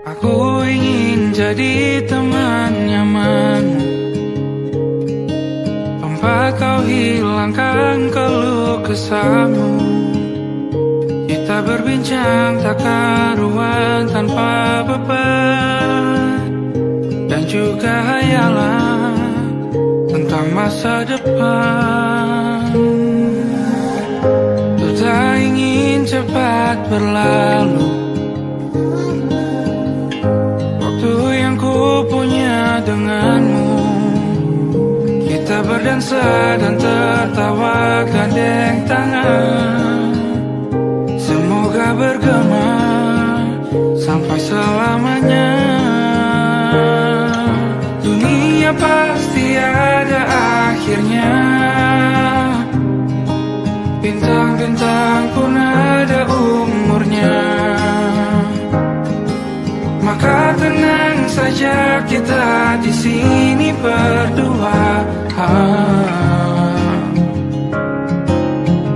Aku ingin jadi teman nyamanmu, tempat kau hilangkan keluh kesahmu. Kita berbincang tak karuan tanpa beban, dan juga hayalan tentang masa depan. Ku tak ingin cepat berlalu waktu yang ku punya denganmu. Kita berdansa dan tertawa gandeng tangan, semoga bergema sampai selamanya. Dunia pasti ada akhirnya, bintang-bintang pun ada umurnya. Maka tenang saja kita di sini berdua,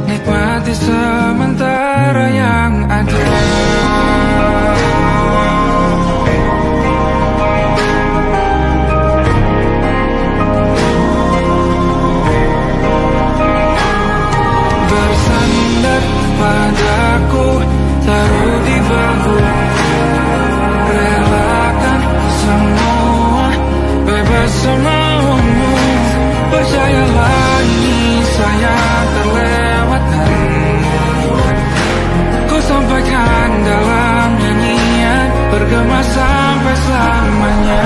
nikmati sementara yang ada. Bersandar padaku, taruh di bahu, relakan semua, bebas semaumu. Percayalah ini saya terlewatkan, ku sampaikan dalam nyanyian, bergema sampai selamanya.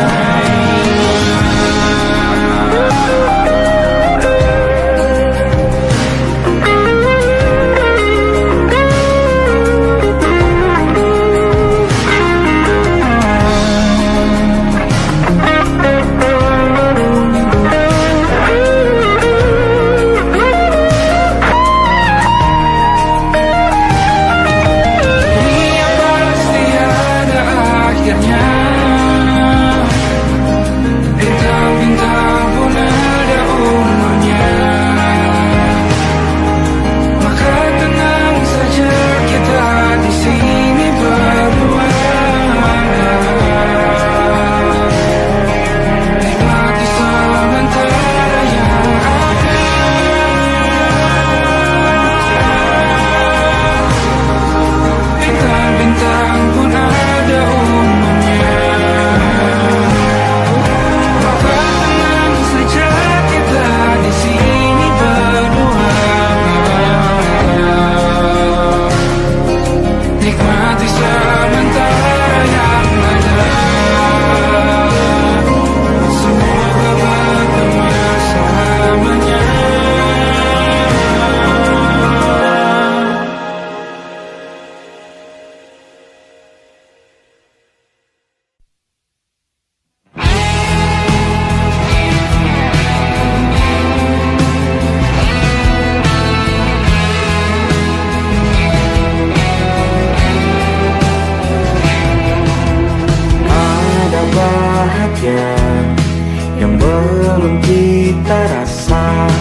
Yang belum kita rasa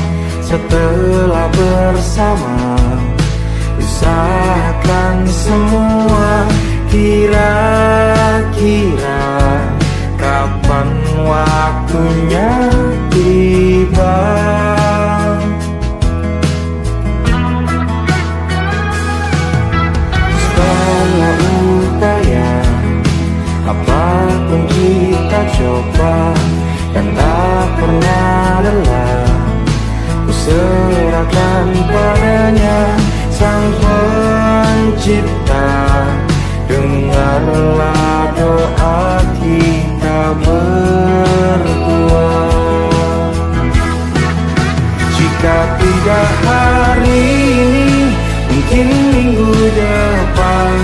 setelah bersama, usahakan semua. Kira-kira kapan waktunya tiba? Setelah upaya apapun kita coba, dan tak pernah lelah, ku serahkan padanya Sang Pencipta. Dengarlah doa kita berdua. Jika tidak hari ini, mungkin minggu depan.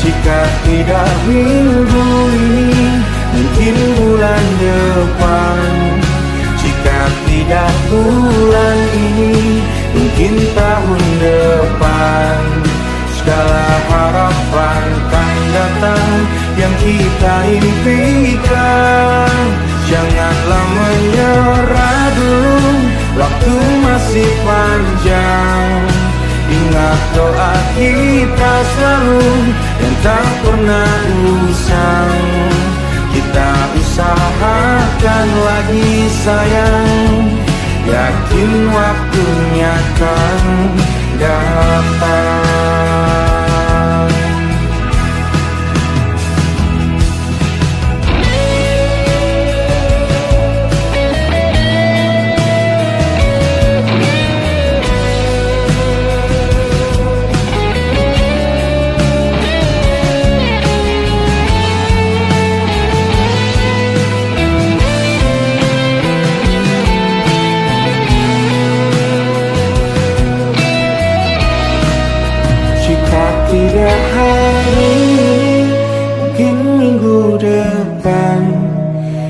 Jika tidak minggu ini, mungkin bulan depan. Jika tidak bulan ini, mungkin tahun depan. Segala harapan kan datang yang kita impikan. Janganlah menyerah dulu, waktu masih panjang. Ingat doa kita selalu yang tak pernah usang. Kita usahakan lagi sayang, yakin waktunya akan datang. Tidak hari ini, mungkin minggu depan.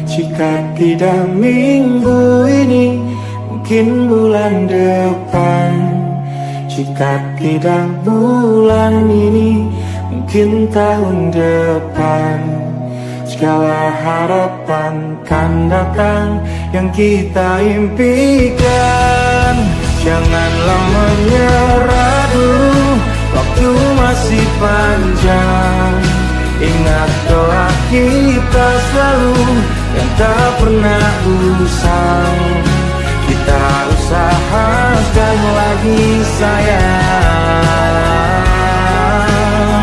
Jika tidak minggu ini, mungkin bulan depan. Jika tidak bulan ini, mungkin tahun depan. Segala harapan kan datang yang kita impikan. Janganlah menyerah dulu, waktu masih panjang. Ingat doa kita selalu yang tak pernah usang. Kita usahakan lagi sayang.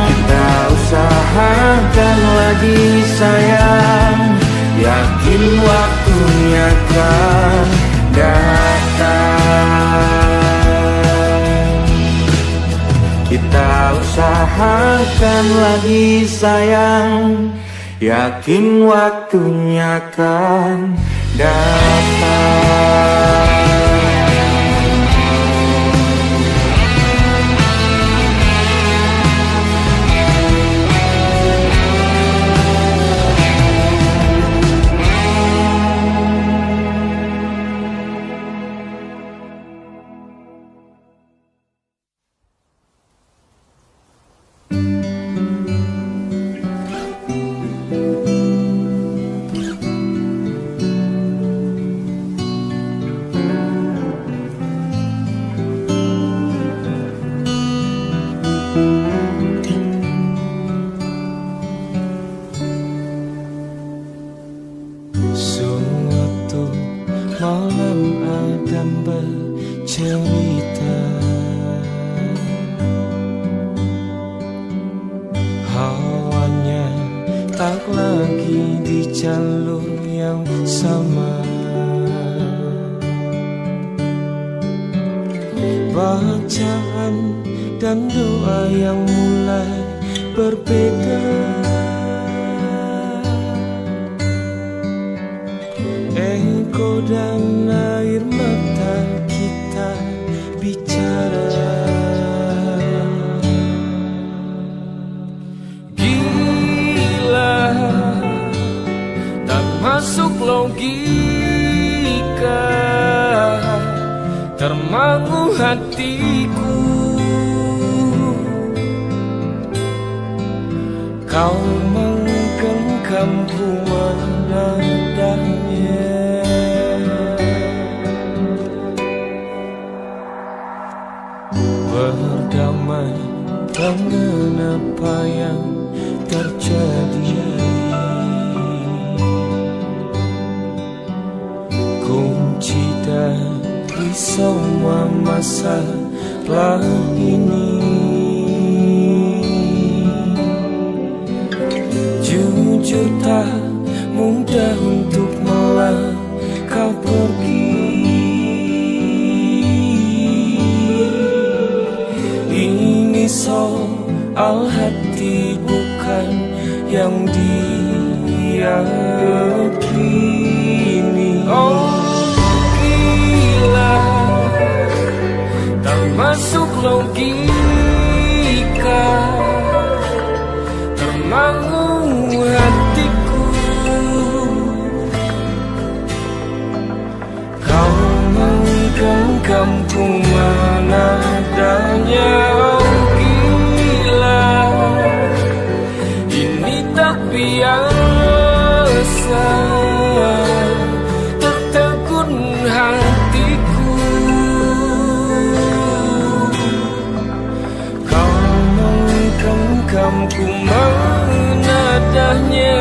Kita usahakan lagi sayang, yakin waktunya akan datang. Kita usahakan lagi sayang, yakin waktunya akan datang. Termangu hatiku, kau menggenggamku menadanya. Berdamai dengan apa yang terjadi, kunci dari semua masalah ini. Jujur tak mudah untuk melangkah pergi. Ini soal hati bukan yang diyakini. Oh gila, tak masuk logika, termangu hatiku. Kau menggenggamku menadanya. Oh gila, ini tak biasa, tertegun hatiku. ku menadahnya.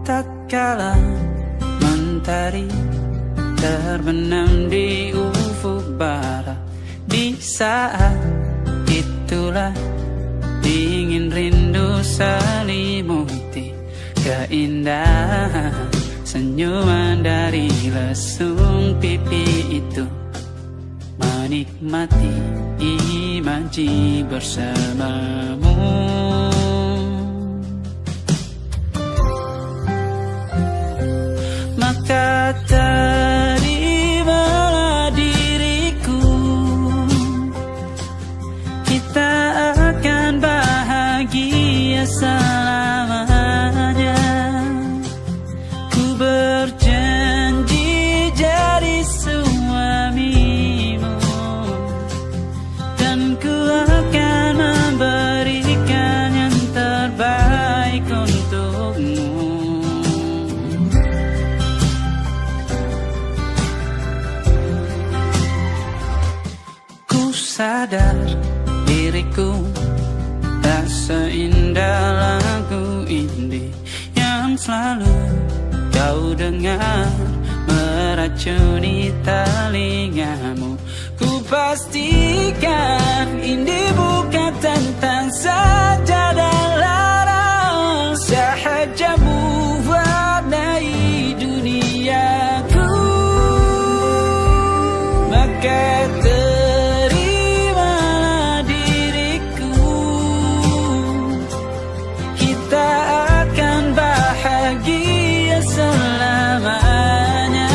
Tatkala mentari terbenam di ufuk barat, di saat itulah dingin rindu selimuti keindahan senyuman dari lesung pipi itu, menikmati imaji bersamamu. Maka terimalah diriku, kita akan bahagia selamanya. Ku berjanji jadi suamimu, dan ku akan memberikan yang terbaik untukmu. Sadar diriku tak seindah lagu indie yang selalu kau dengar meracuni telingamu. Ku pastikan indie bukan tentang sajadah larang, sahaja mewarnai duniaku. Maka bahagia selamanya.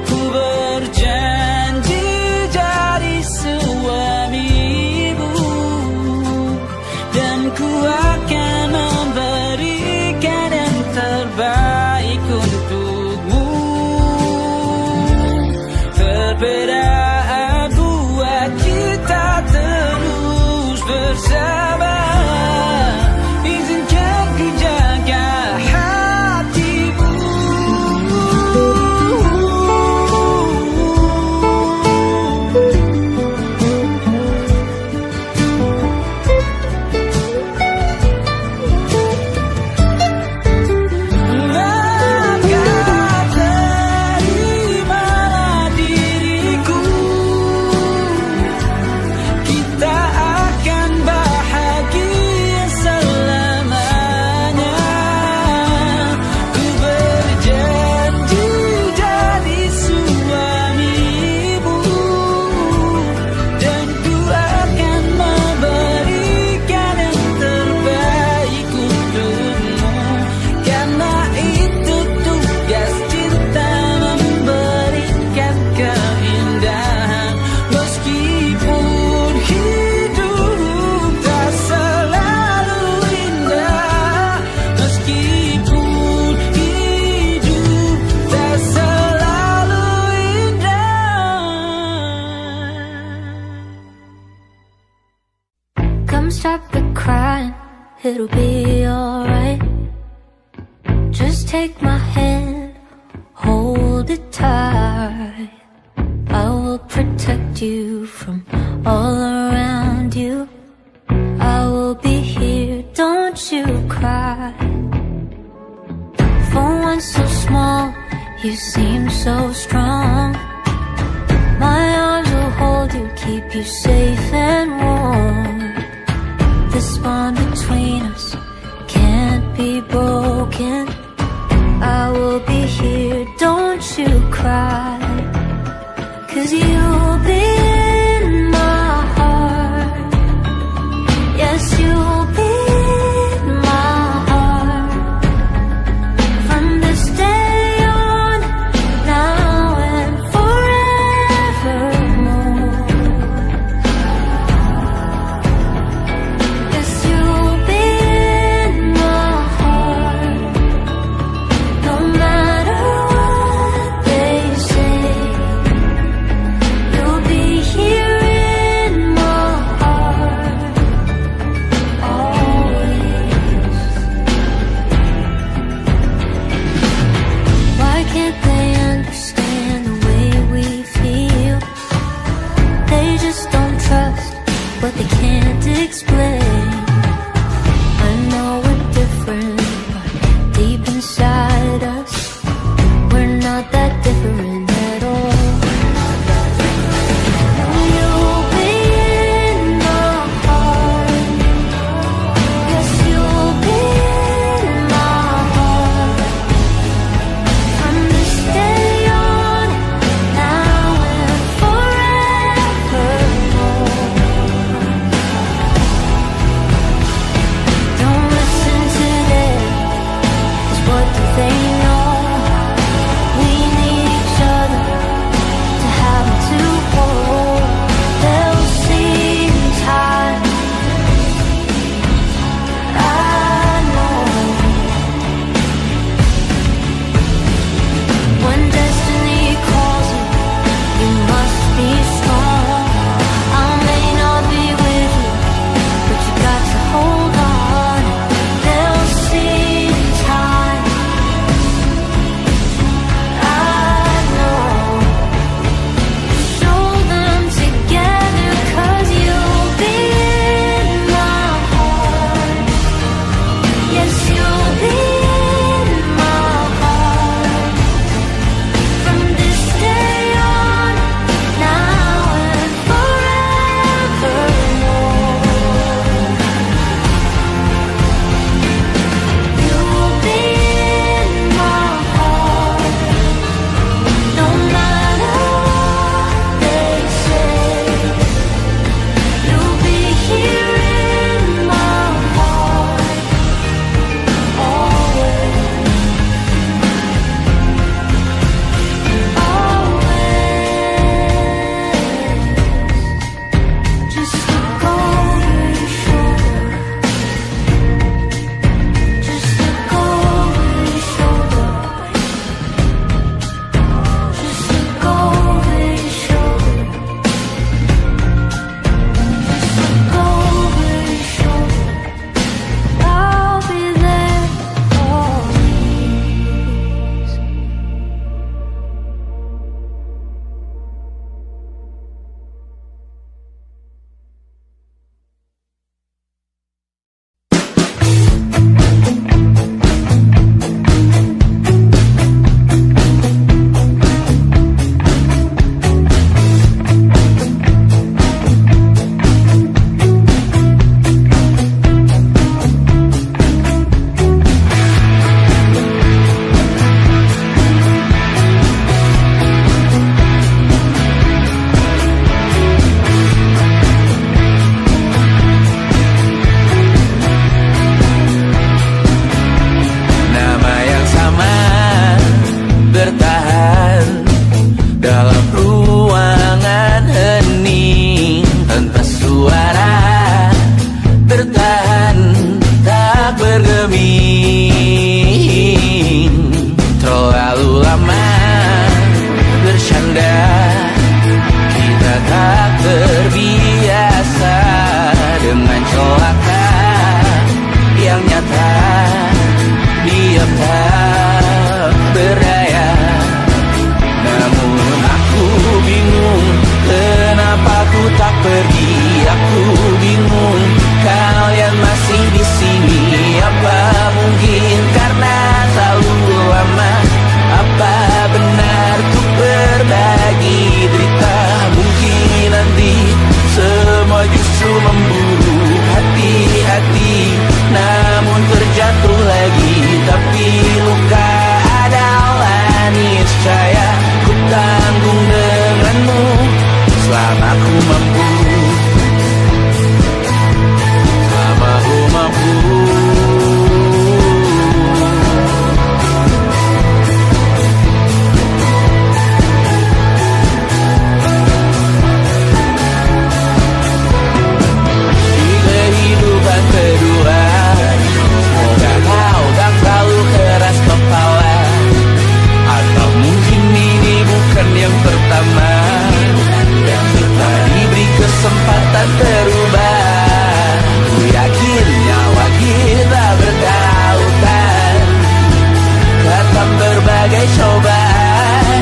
Ku berjanji jadi suamimu, dan ku akan memberikan yang terbaik untukmu. Berbeda side. I will protect you from all around you. I will be here, don't you cry. For one so small, you seem so strong. My arms will hold you, keep you safe and warm. This bond between us can't be broken. I will be here, don't you cry. 'Cause you'll be in my heart. Yes, you'll be in my heart. From this day on, now and forevermore. Yes, you'll be in my heart. No matter what they say, you'll be here in my heart, always. Why can't they understand the way we feel? They just don't trust what they can't explain. I know we're different, but deep inside us, we're not that different at all. You'll be in my heart. Yes, you'll be in my heart. From this day on, now and forevermore. lama yang kita diberi kesempatan terubah. Ku yakin nyawa kita bertautan akan berbagai cobaan.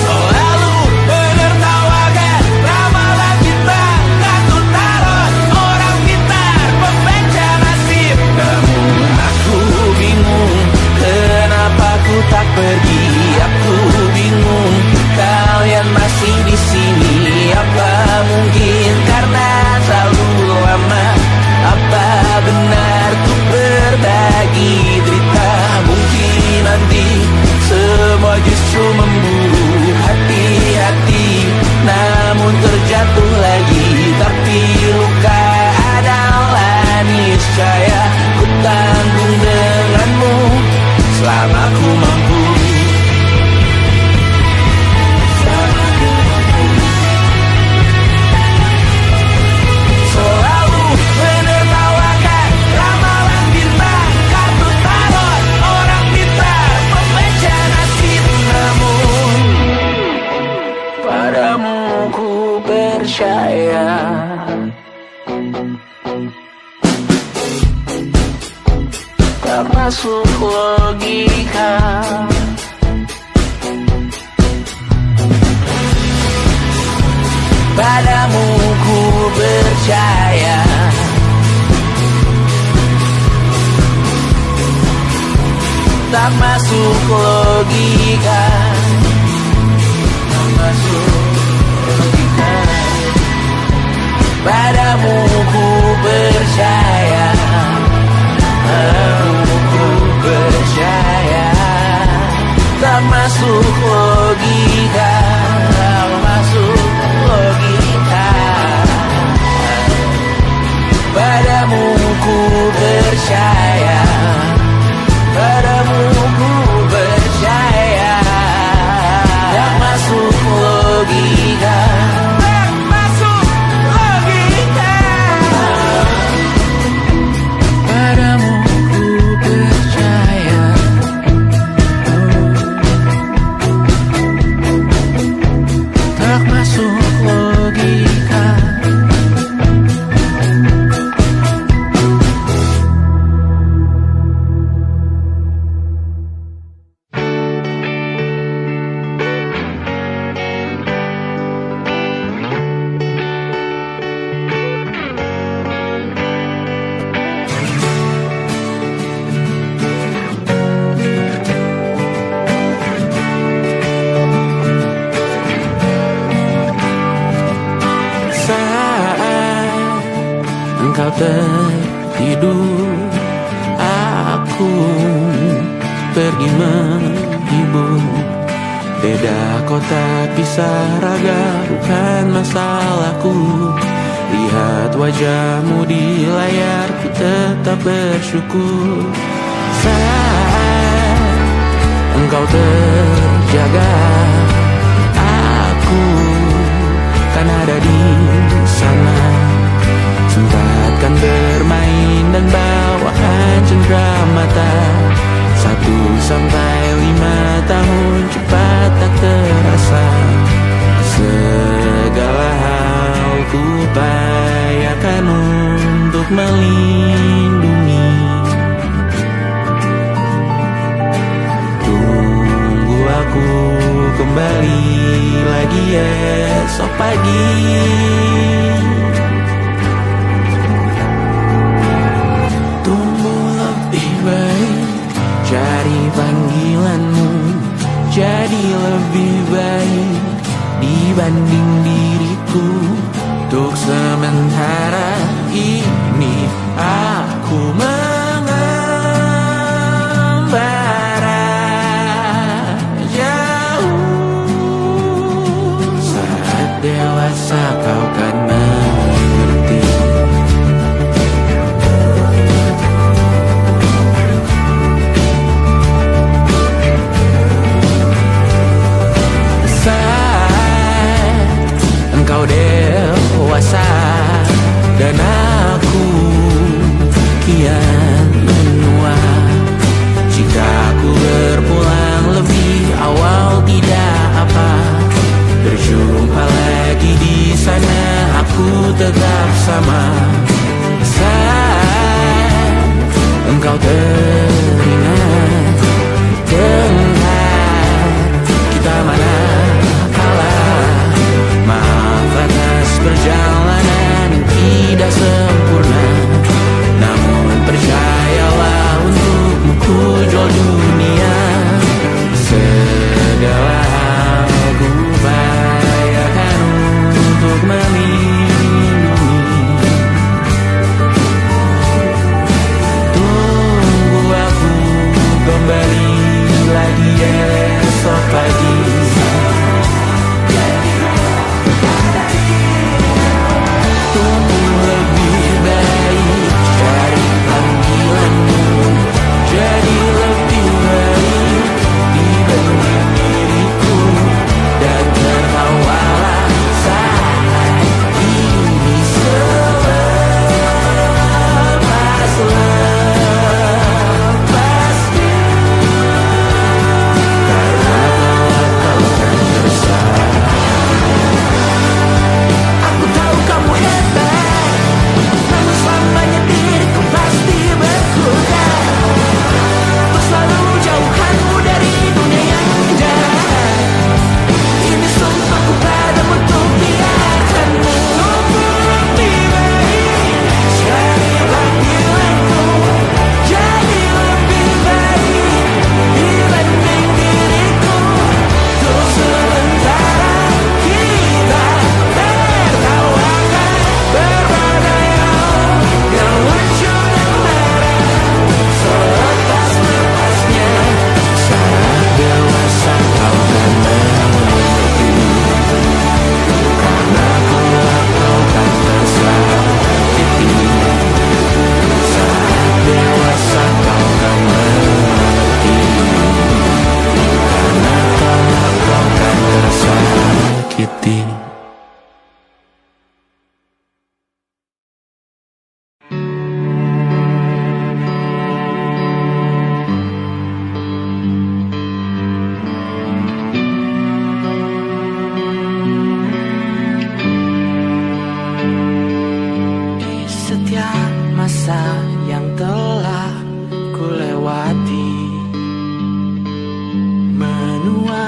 Selalu menertawakan ramalan kita, kartu tarot orang pintar pembaca nasib. Namun aku bingung, kenapa ku tak pergi. Aku bingung, kalian masih di sini. Apa mungkin karena terlalu lama? Apa benar ku berbagi derita? Mungkin nanti semua justru memburu hati-hati, namun terjatuh lagi. Tapi luka adalah niscaya ku tanggung denganmu selama ku mampu. Selalu menertawakan ramalan bintang, kartu tarot orang pintar pembaca nasib. Namun padamu ku percaya. Tak masuk logika. Padamu ku percaya. Tak masuk logika. Tak masuk logika. Padamu ku percaya. Padamu ku percaya. Tak masuk logika. Tak masuk logika. Padamu ku percaya. Padamu ku percaya. Tak masuk logika. Tak masuk logika. Padamu ku percaya. Tak masuk logika. Engkau tertidur, aku pergi menghibur. Beda kota pisah raga bukan masalahku. Lihat wajahmu di layar, ku tetap bersyukur. Saat engkau terjaga, aku kan ada di sana. Sempatkan bermain dan bawakan cendera mata. 1-5 tahun cepat tak terasa. Segala hal ku upayakan untuk melindungi. Tunggu aku kembali lagi esok pagi. Cari panggilanmu jadi lebih baik dibanding diriku. Untuk sementara ini aku mengembara jauh. Saat dewasa kau kan mengerti. Engkau dewasa dan aku kian Berjumpa lagi di sana, aku tetap sama. Saat engkau teringat tempat kita mana kalah. Maaf atas perjalanan yang tidak sempurna, namun percayalah untukmu ku jual dunia. Segala hal ku bayarkan untuk melindungi. Tunggu aku kembali lagi esok pagi. Tunggu lebih baik dari panggilanmu, jadi lebih baik dibanding diriku. Dan tertawalah saat ini selepas-lepasnya, karena kau kan bersama. Aku tahu kamu hebat, namun selamanya diriku pasti berkuda. Untuk selalu jauhkanmu dari dunia yang jahat. Ini sumpahku padamu untuk biarkanmu lebih baik sekali panggilanku, jadi lebih baik dibanding diriku. Untuk sementara kita tertawakan berbagai hal yang lucu dan marah. Selepas-lepasnya, saat dewasa kau kan mengerti, karena kelak kau kan tersakiti. Saat dewasa kau kan mengerti, karena kelak kau kan tersakiti. Di setiap masa yang telah ku lewati, menua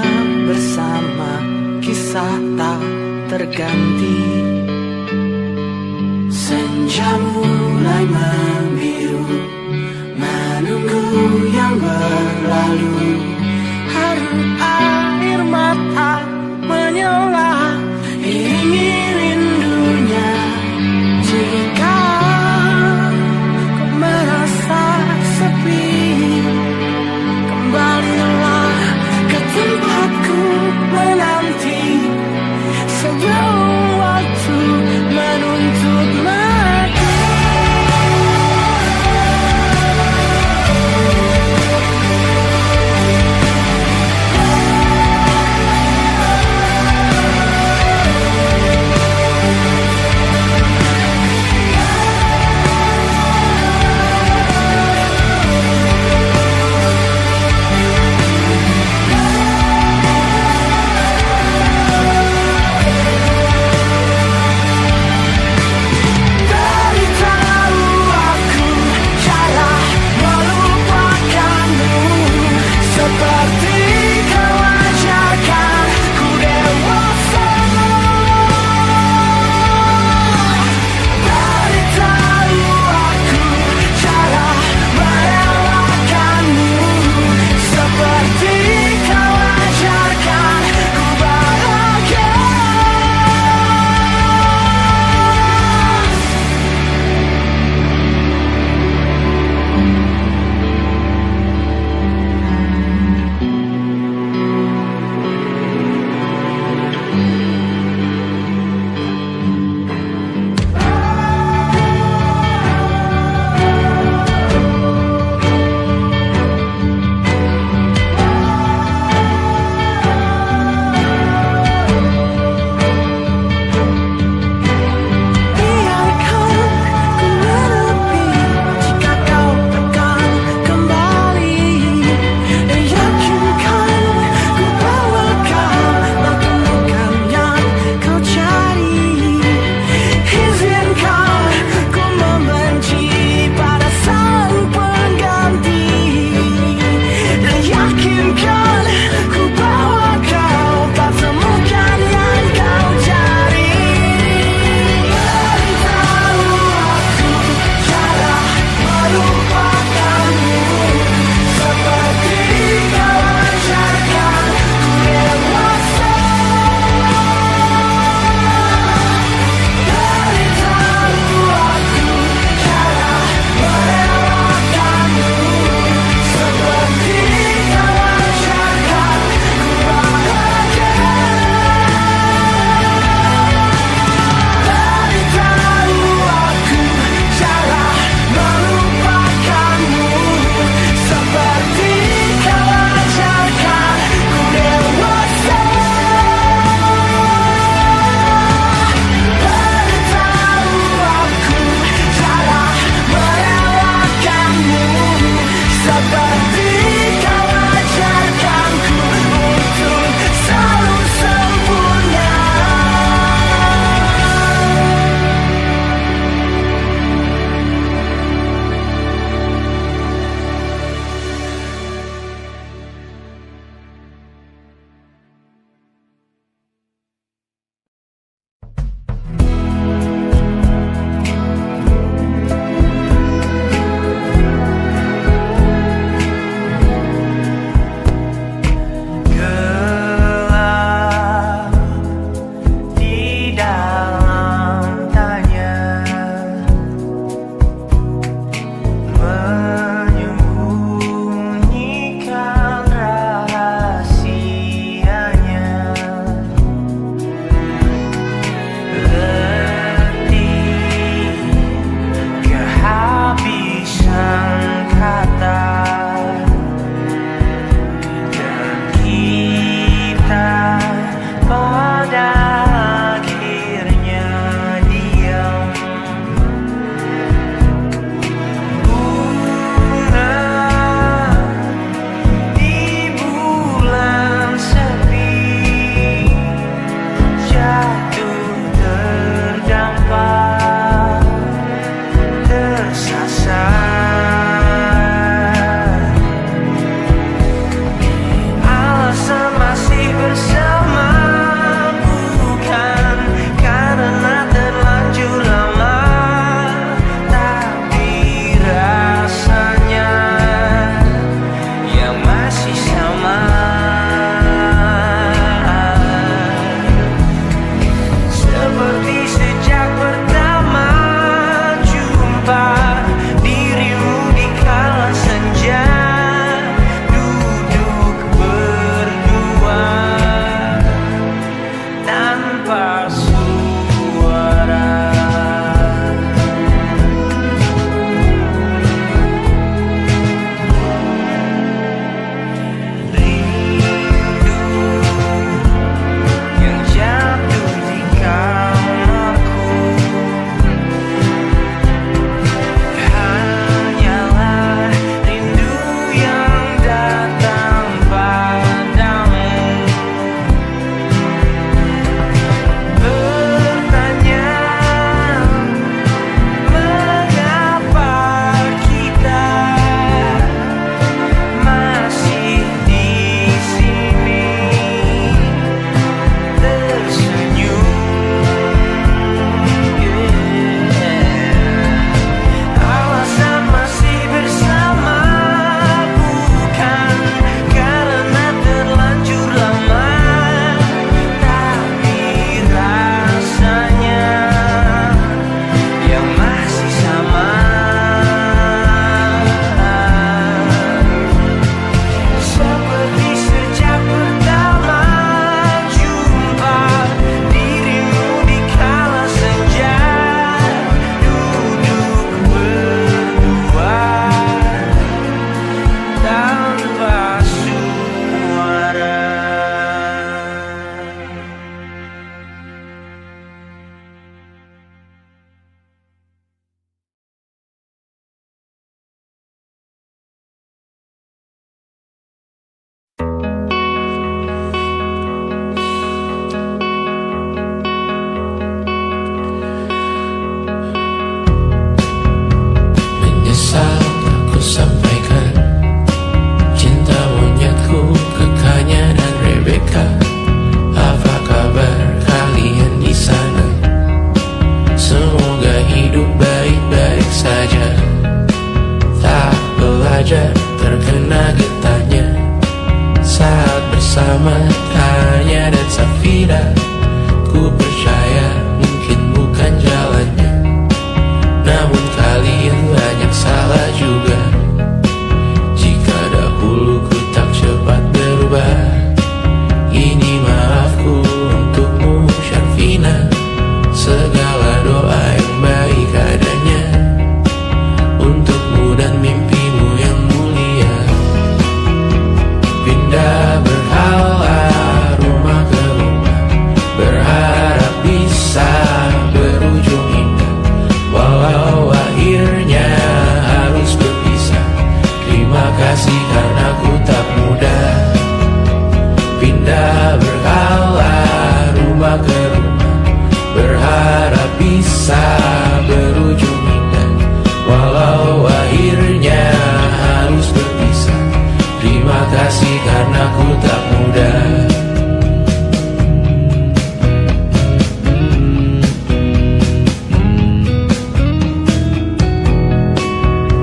bersama kisah tak terganti. Senja mulai membiru, menunggu yang berlalu. Haru air mata menyala, iringi rindunya. Jika kau merasa sepi, kembalilah ke tempatku menanti. Sebelum waktu menuntut mati. tanpa suara. Terkena getahnya saat bersama Tanya dan Safira. Ku percaya mungkin bukan jalannya, namun kalian banyak salah juga. Jika dahulu ku tak cepat berubah, ini maafku untukmu Syarfina. Segala doa yang baik adanya untukmu dan mimpimu yang mulia. Pindah berhala rumah ke rumah, berharap bisa berujung indah. Walau akhirnya harus berpisah, terima kasih karena ku tak mudah. Pindah berhala rumah ke rumah, berharap bisa berujung indah. Walau akhirnya harus berpisah, terima kasih karena ku tak mudah.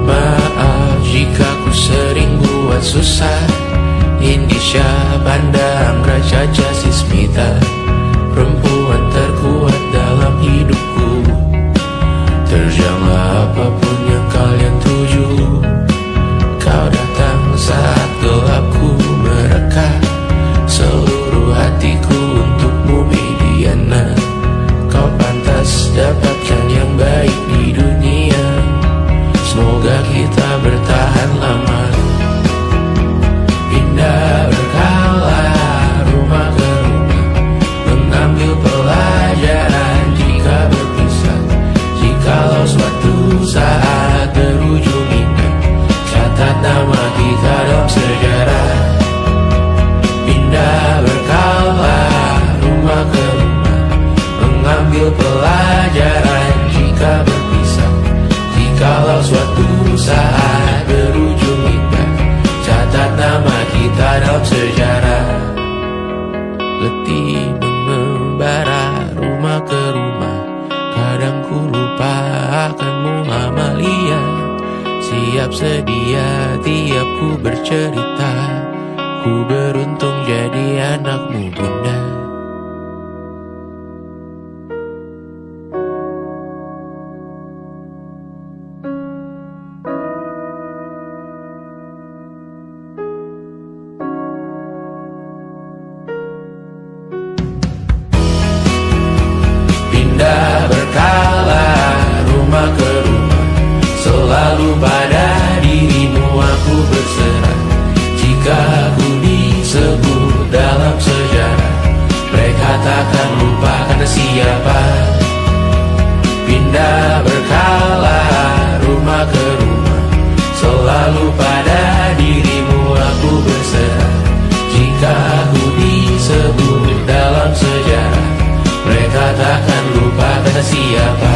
Maaf jika ku sering buat susah. Indisha, Banda, Anggra, Caca, Sismita, perempuan terkuat dalam hidupku. Terjanglah apapun yang kalian tuju. Kau datang saat gelapku mereka, seluruh hatiku untukmu Mediana. Kau pantas dapatkan yang baik di dunia. Semoga kita bertahan lama. Pindah berkala rumah ke rumah, mengambil pelajaran jika berpisah. Jikalau suatu saat berujung indah, catat nama kita dalam sejarah. Pindah berkala rumah ke rumah, mengambil pelajaran jika berpisah. Jikalau suatu saat berujung indah, catat nama kita dalam sejarah. Letih mengembara rumah ke rumah, kadang ku lupa akanmu Amalia. Siap sedia tiap ku bercerita, ku beruntung jadi anakmu Bunda. rumah ke rumah, selalu pada dirimu aku berserah. Jika aku disebut dalam sejarah, mereka takkan lupa karena siapa. Pindah berkala rumah ke rumah, selalu pada dirimu aku berserah. Jika aku disebut dalam sejarah, mereka takkan lupa kata siapa.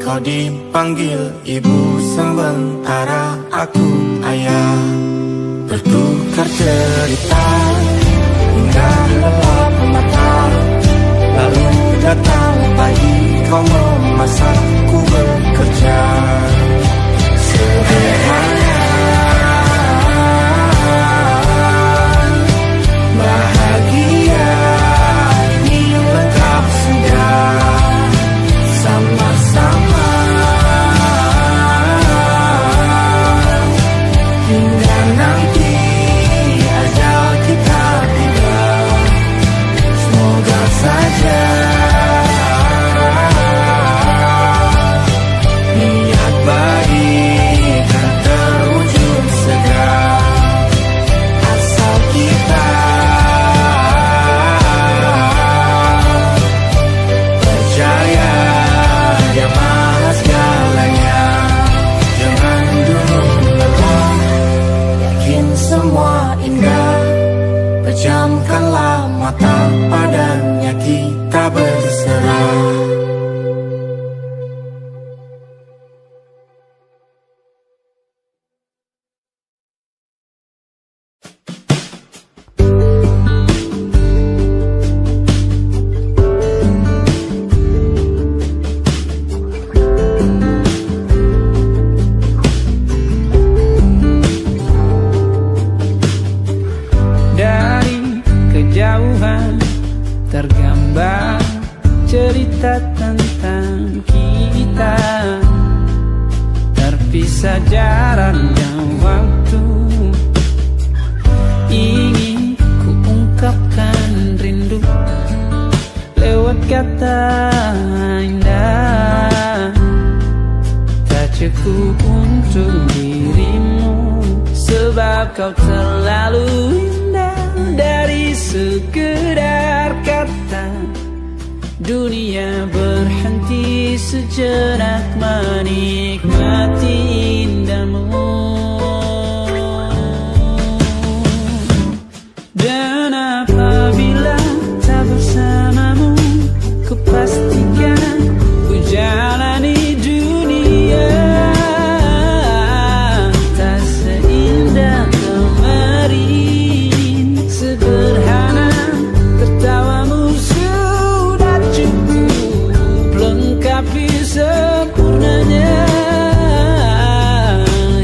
Kau dipanggil ibu sementara aku ayah, bertukar cerita hingga lelap mata. Lalu datang pagi kau memasakku bekerja. Sederhana, bahagia ini lengkap sudah. Sama-sama hingga nanti ajal kita tiba. Semoga saja niat baik kan terwujud segera, asal kita percaya. Dia maha segalanya, jangan dulu lelah, yakin semua indah. Pejamkanlah mata, padanya kita berserah. cerita tentang kita, terpisah jaraknya waktu. Ingin ku ungkapkan rindu lewat kata indah, tak cukup untuk dirimu, sebab kau terlalu indah. Dari sekedar kata, dunia berhenti sejenak menikmati indahmu. Dan apabila tak bersamamu, ku pastikan ku jalani dunia tak seindah kemarin. Sederhana, tertawamu sudah cukup lengkapi sempurnanya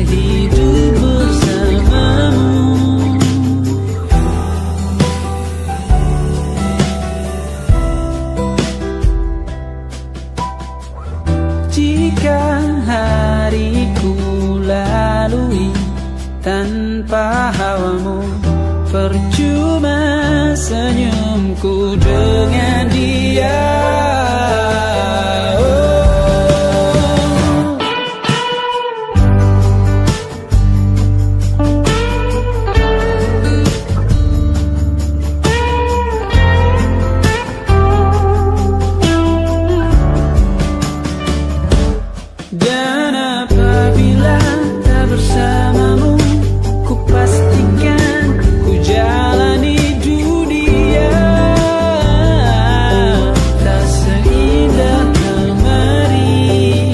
hidup bersamamu. Jika hariku lalui tanpa hawamu, percuma senyumku dengan dia. Dan apabila tak bersamamu, ku pastikan ku jalani dunia tak seindah kemarin.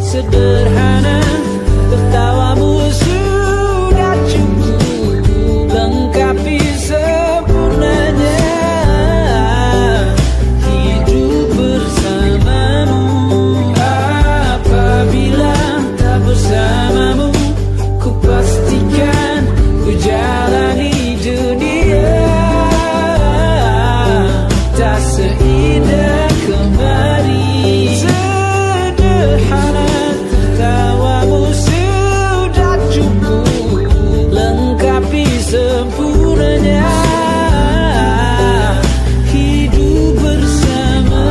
Sederhana, tertawamu sudah cukup lengkapi sempurnanya hidup bersamamu. Apabila tak bersamamu, ku pastikan ku jalani dunia tak seindah kemarin. Sederhana, tertawamu sudah cukup lengkapi sempurnanya hidup bersamamu.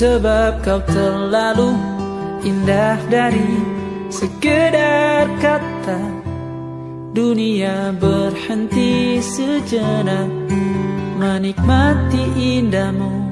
Sebab kau terlalu indah dari sekedar kata, dunia berhenti sejenak menikmati indahmu.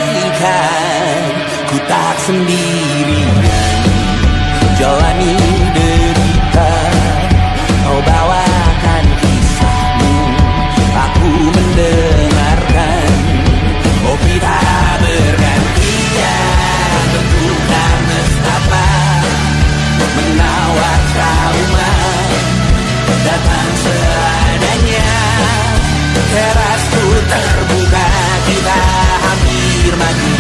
pastikan ku tak sendirian jalani derita. Kau bawakan kisahmu, aku mendengarkan. Kopi tak bergantian, bentukan nestapa menawar trauma, datang seadanya. Terasku terbuka, kita hampir mati.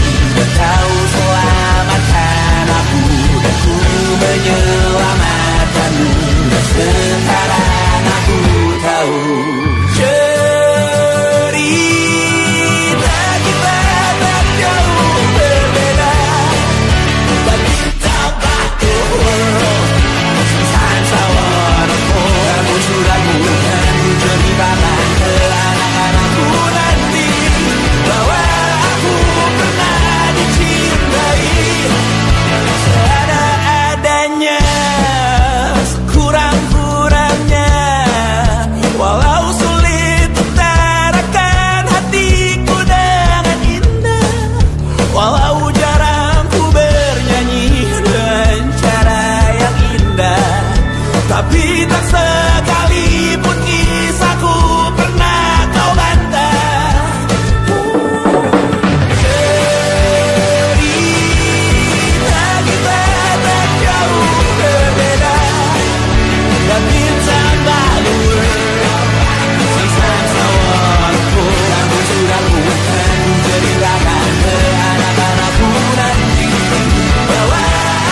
Kau selamatkan aku dan ku menyelamatkanmu. Dan sekarang aku tahu cerita kita tak jauh berbeda. But talk about the world, sometimes I wanna fall. Kamu sudah bukan ceritakan ke anak-anakku nanti bahwa aku pernah dicintai seada-adanya, sekurang-kurangnya. Walau sulit utarakan hatiku dengan indah, walau jarang ku bernyanyi dengan cara yang indah, tapi tak sekalipun kisahku pernah kau bantah. Cerita kita tak jauh berbeda, but it's about the world. Sometimes I wanna fall. Kamu sudah bukan ceritakan ke anak-anakku nanti bahwa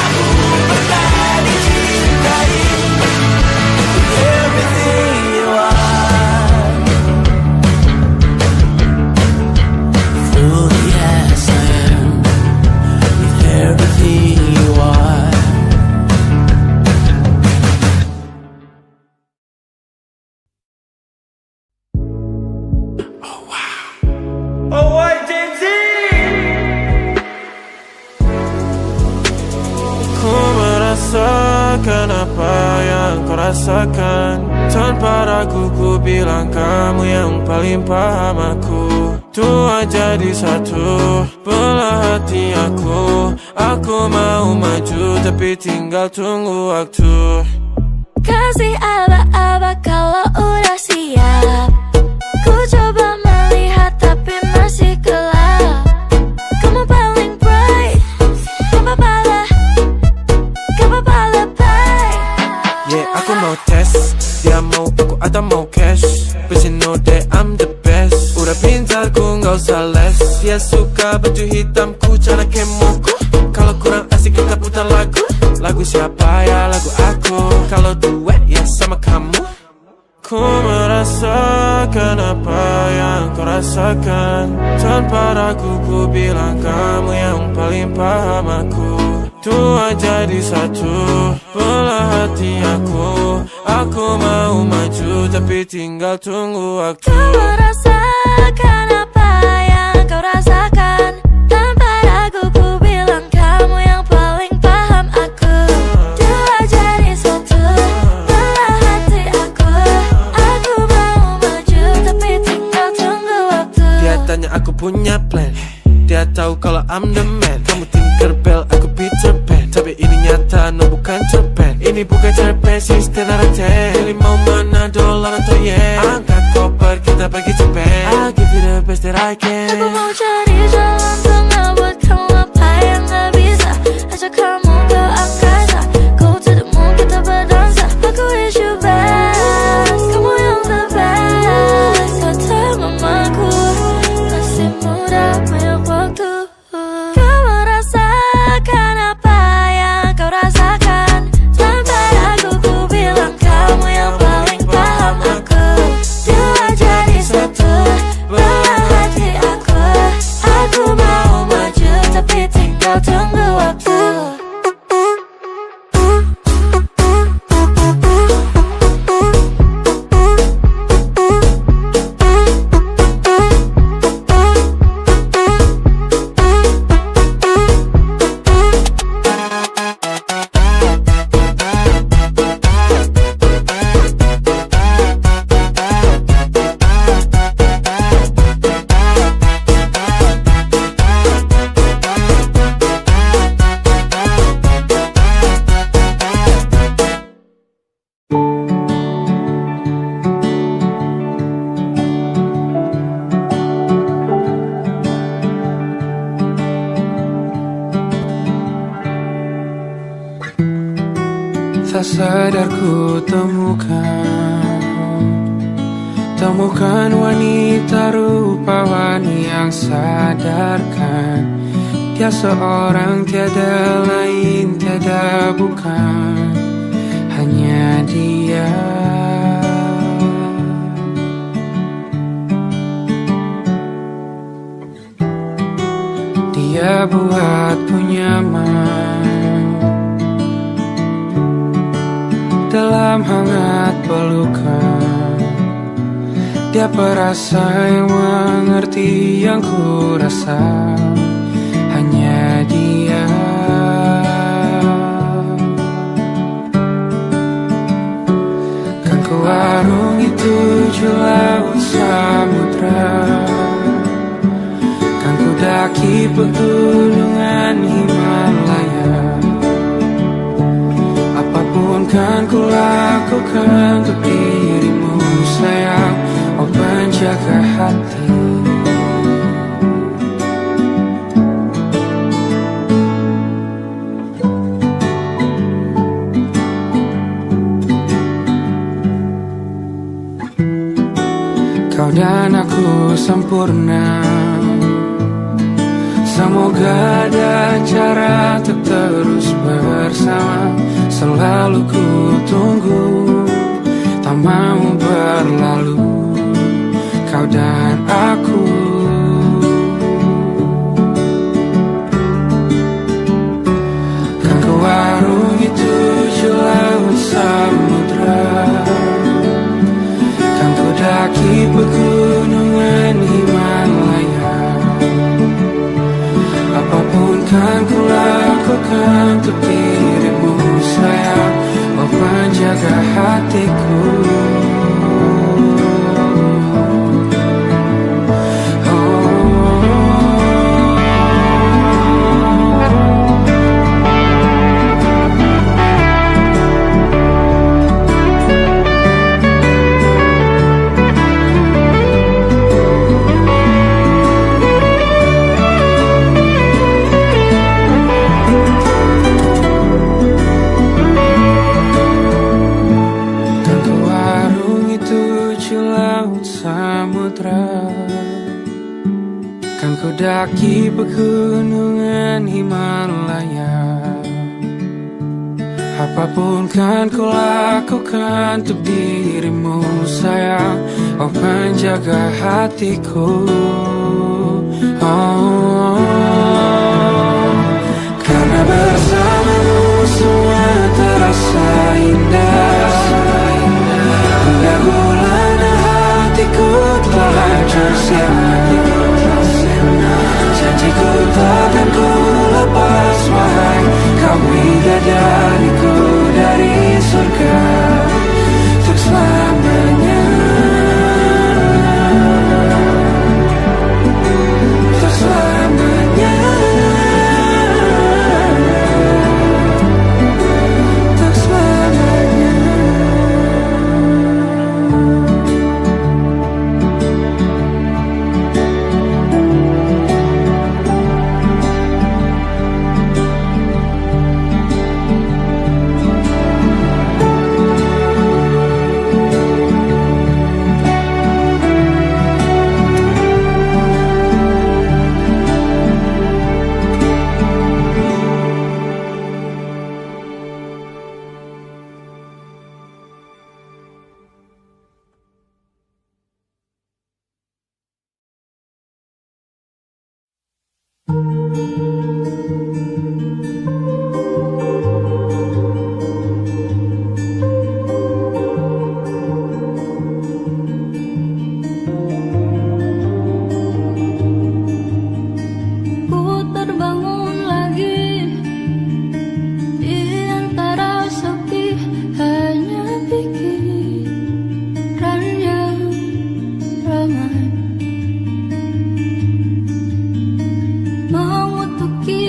aku pernah dicintai. Everything you are, fully as I am, with everything you are. Oh, YJZ. Ku merasakan apa yang kau rasakan. Tanpa ragu ku bilang kamu yang paling paham aku. Tua jadi satu, belah hati aku. Aku mau maju tapi tinggal tunggu waktu. Kasih aba-aba kalau udah siap. Ku coba melihat tapi masih gelap. Kamu paling bright, gak apa-apa lebay. Yeah, aku mau tes, dia mau aku atau mau cash. But you know that I'm the best. Udah pintar ku gak usah les. Dia suka baju hitamku, cara kemoku. Kalau kurang asik kita putar lagu. Lagu siapa ya? Lagu aku. Kalau duet ya sama kamu. Ku merasakan apa yang kau rasakan. Tanpa ragu ku bilang kamu yang paling paham aku. Tua jadi satu, belah hati aku. Aku mau maju tapi tinggal tunggu waktu. Kau merasakan apa yang kau rasakan. Tanpa ragu ku bilang kamu yang paling paham aku. Dua jadi satu, belah hati aku. Aku mau maju tapi tinggal tunggu waktu. Dia tanya aku punya plan, dia tahu kalau I'm the man. Kamu Tinkerbell, aku Peter Pan. Tapi ini nyata, no bukan cerpen. Ini bukan cerpen, sistem narate. Pilih mau mana, dolar atau yen. Angkat koper, kita pergi Japan. I'll give you the best that I can. Aku mau cari jalan tengah buat kamu apa yang gak bisa. Ajak kamu ke angkasa, go to the moon kita berdansa. Aku wish you best, kamu yang the best. Kata mamaku, masih muda banyak waktu. Kau merasakan apa yang kau rasakan. Tanpa ragu ku bilang kamu yang paling paham aku. Dua jadi satu, belah hati aku. sadar ku temukan wanita rupawan yang sadarkan dia seorang, tiada lain, tiada bukan, hanya dia. Dia buatku nyaman dalam hangat pelukan. Dia perasa yang mengerti yang ku rasa, hanya dia. Kan ku arungi 7 laut samudra, kan ku daki pegunungan Himalaya. Apapun kan ku lakukan untuk dirimu sayang, oh penjaga hati. Kau dan aku sempurna, semoga ada cara untuk terus bersama. Selalu ku tunggu, tak mau berlalu, kau dan aku. Kan ku arungi 7 laut samudra, kan ku daki pegunungan Himalaya. Apapun kan ku lakukan untuk dirimu sayang, oh penjaga hatiku. Kan ku daki pegunungan Himalaya. Apapun kan ku lakukan untuk dirimu sayang, oh penjaga hatiku. Oh, karena bersamamu semua terasa indah. Pendahuluan hatiku telah hancur sia-sia. Janjiku takkan ku lepas wahai kau bidadariku dari surga untuk selamanya, untuk selamanya, untuk selamanya. Mengutuki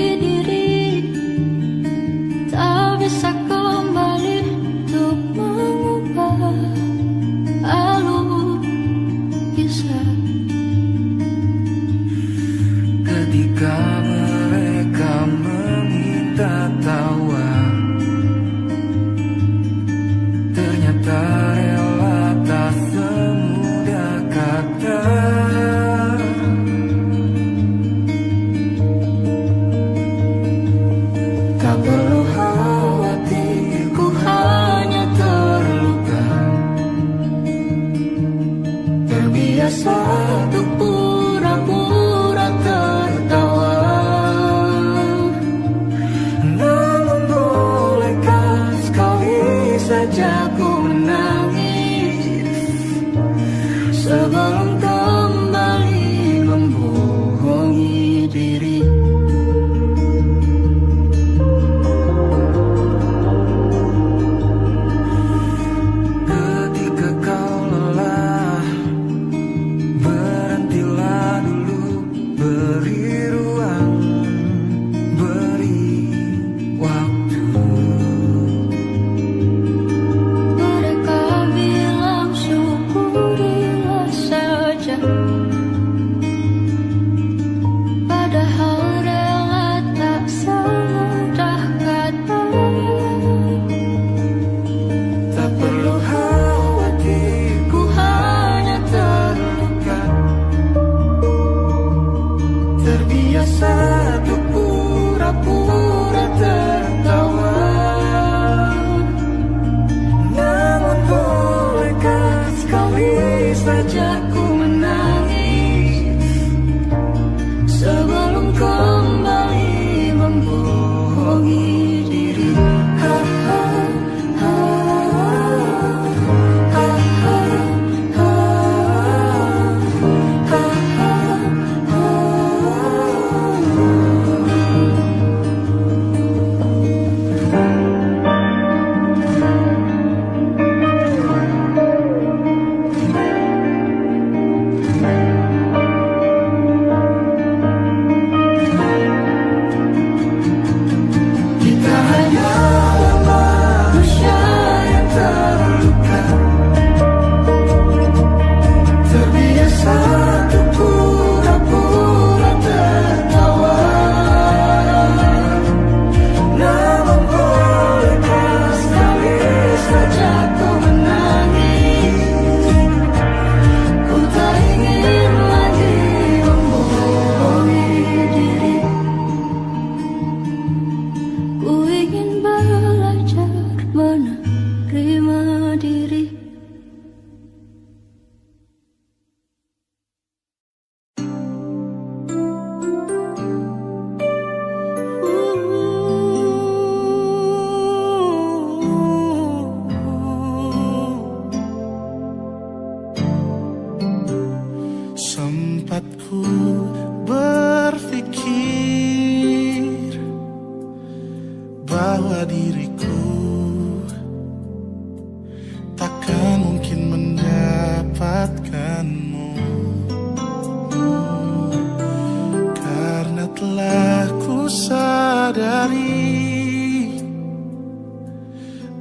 menyadari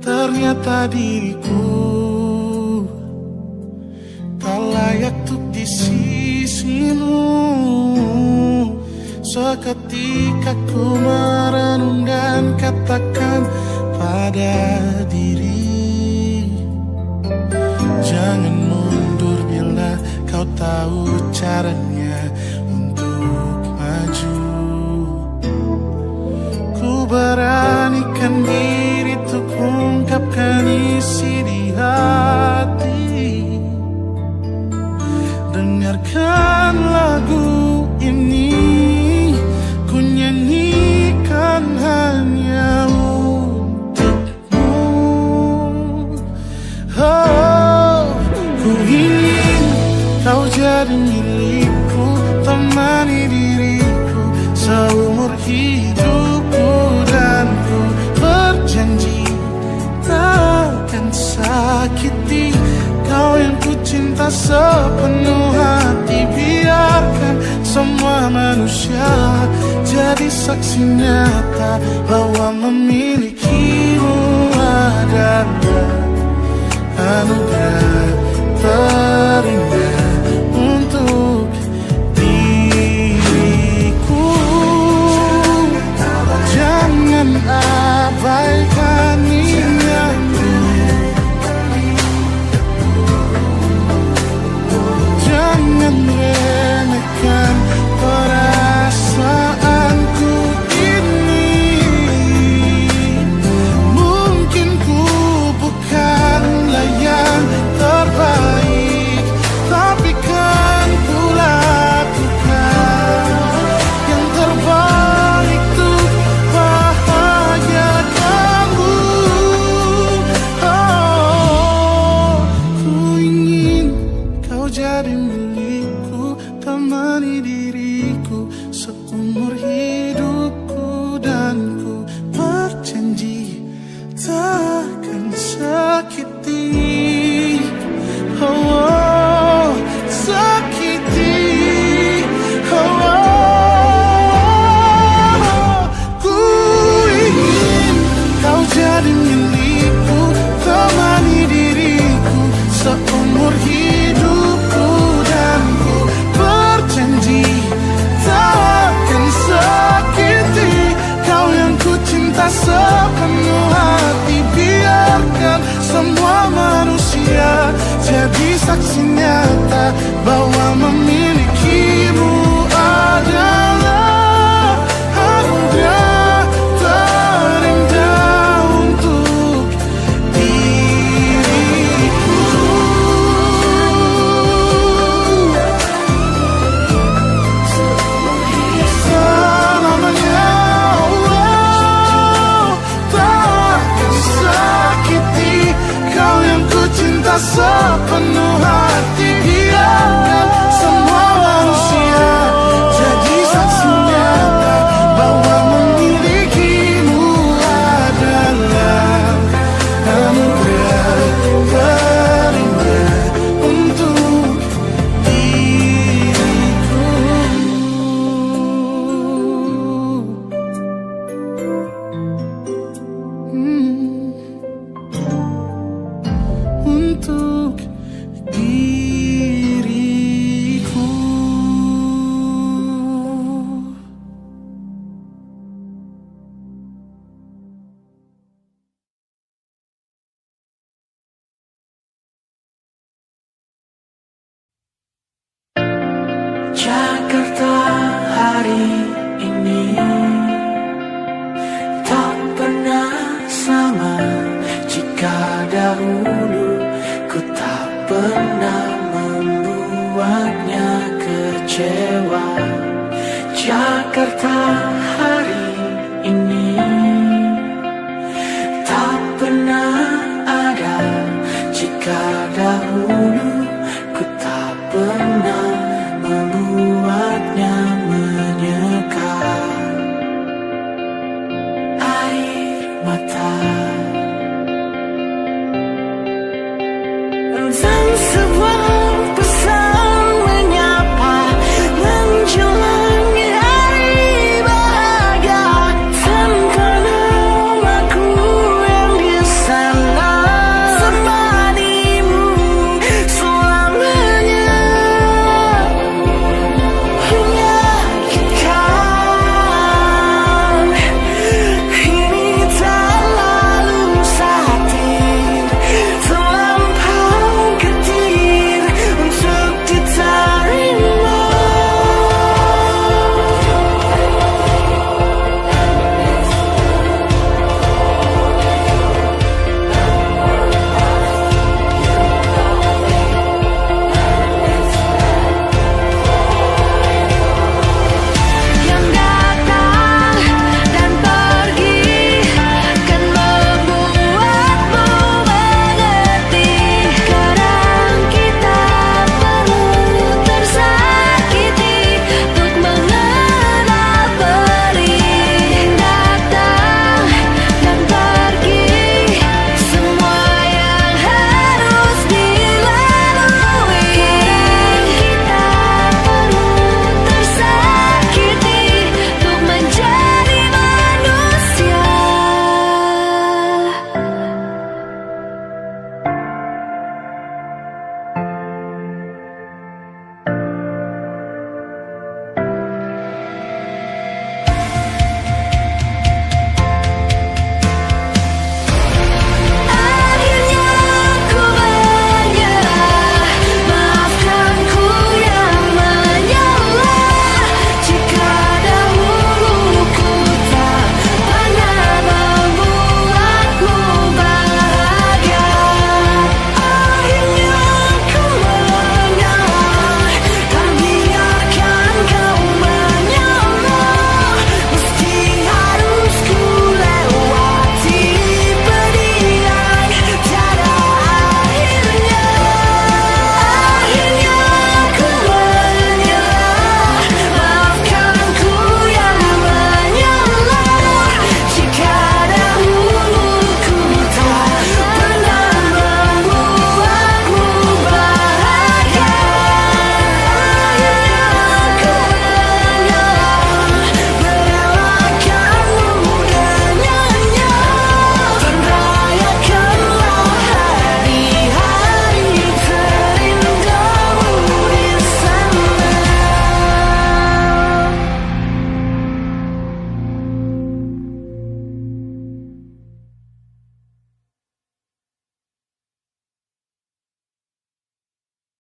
ternyata diriku tak layak untuk di sisimu. Seketika ku merenung dan katakan pada diri, jangan mundur bila kau tahu caranya untuk maju. Ku beranikan diri untuk ungkapkan isi di hati. Dengarkan lagu ini, ku nyanyikan hanya untukmu. Oh, ku ingin kau jadi milikku, temani diriku seumur hidupku, dan ku berjanji takkan sakiti kau yang ku cinta sepenuh hati. Biarkan semua manusia jadi saksi nyata bahwa memilikimu adalah anugerah terindah untuk diriku. Jangan abaikan ingatku, jangan remehkan perasaanku ini. Mungkin ku bukanlah yang terbaik, tapi kan ku lakukan yang terbaik untuk bahagiakanmu. Oh, ku ingin kau jadi milikku, temani diriku seumur hidupku, dan ku berjanji takkan sakiti, oh, sakiti, oh. Ku ingin kau jadi milikku, temani diriku seumur hidupku, dan ku berjanji takkan sakiti kau yang ku cinta sepenuh hati. Biarkan semua manusia jadi saksi nyata bahwa memilikimu adalah anugerah terindah untuk diriku. Selamanya, oh, takkan sakiti kau yang ku cinta sepenuh hati. Biarkan semua manusia jadi saksi nyata bahwa memilikimu adalah anugerah terindah untuk diriku. Untuk diriku. Jakarta hari ini tak pernah sama. Jika dahulu ku tak pernah membuatnya kecewa, Jakarta hari ini